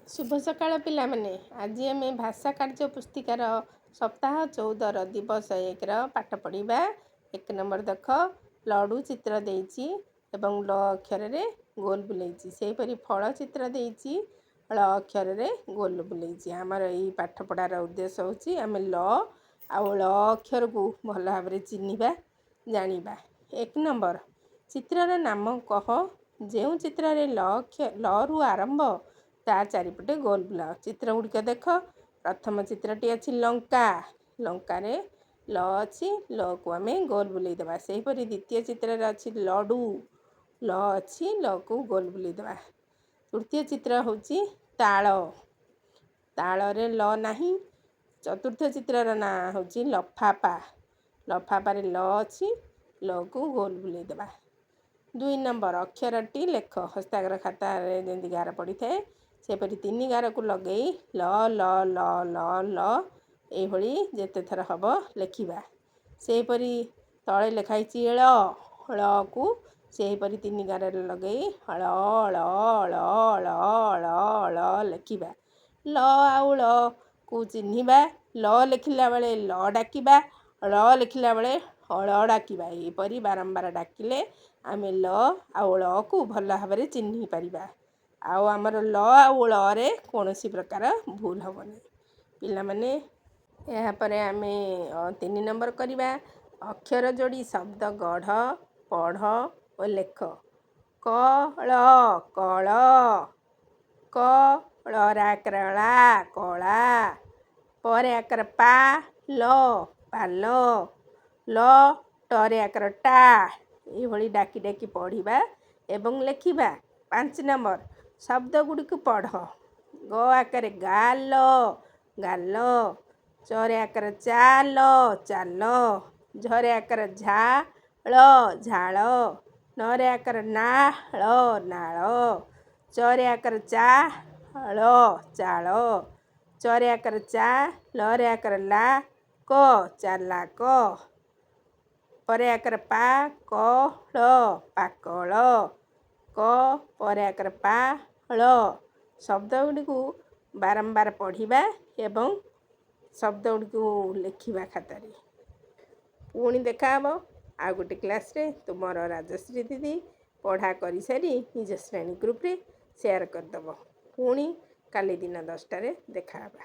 शुभ सकाळ पिलाମାନେ आज आम भाषा कार्य पुस्तिकार सप्ताह 14 दिवस 1 पाठ पढ़ा। 1 नंबर देख लडू चित्र देइछि एवं ल अक्षर रे गोल बुलेइछि सेपरि फल चित्र देइछि ल अक्षर रे गोल बुलेइछि। आमर एई पाठ पढ़ार उद्देश्य होछि आमे ल आउ ल अक्षर को भल भाव रे चिन्हिबा जानिबा। 1 नंबर चित्रर नाम कह जेउ चित्र रे ल रु आरंभ ता चारिपटे गोल बुला। चित्र गुड़िक देख प्रथम चित्रटी अच्छी लंका लंकार ल अच्छी ल को आम गोल बुले देवा। सेहीपरि द्वितीय चित्र अच्छी लडू ल अच्छी ल को गोल बुले देवा। तृतीय चित्र होची ताल ताल रे ल नाही। चतुर्थ चित्रर ना होची लफाफा लफाफा रे ल अच्छी ल को गोल बुले देवा। 2 नंबर अक्षरटी लेख हस्ताक्षर खाता रे जेंति गार पड़ी थाए सेपरि 3 गार को लगे ल ल ल ल ल एभली जेते थर हब लेखिबा। सेपरि तळे लेखाई ळ ळ को सेपरि 3 गार लगे ळ ळ ळ ळ ळ ळ लेखिबा। ल आउ ळ को चिन्हिबा ल लेखिला बेले ल डाकिबा ळ लेखिला बेले हळ डाकिबा। एपरि बारंबार डाकिले आमे ल आउ ळ को भल भाव रे चिन्हि परिबा। आउ आमर ल आउ ळ रे कोनोसी प्रकार भूल हबनी। पिला माने यहाँ पर आमे 3 नंबर करिबा। अक्षर जोड़ी शब्द गढ़ पढ़ और लेख। कल कल क ळराकरला कला परे आकर पाल पाल ल टरे आकर टा ये डाकी डाकी पढ़िबा एवं लेखिबा। 5 नंबर शब्द गुड़ी को पढ़ ग आकर गाल गाल चरे आकर चाल चाल झरे आकर झाल झाल नरे आकर नाल नाल चरे आकर चाल चाल चरे आकर चा लरे आकर ला क चालाक परे आकर पा कल पाकल क परे आकर पाल। शब्द गुड़ी को बारंबार पढ़िबा एवं शब्द गुड़ी को लेखिबा खातारे। पुणी देखा हबो आ गोटे क्लास रे तुमर राजश्री दीदी पढ़ा करी सारी निज श्रेणी ग्रुप रे शेयर कर दबो। पुणी काली दिन 10 रे देखा हबा।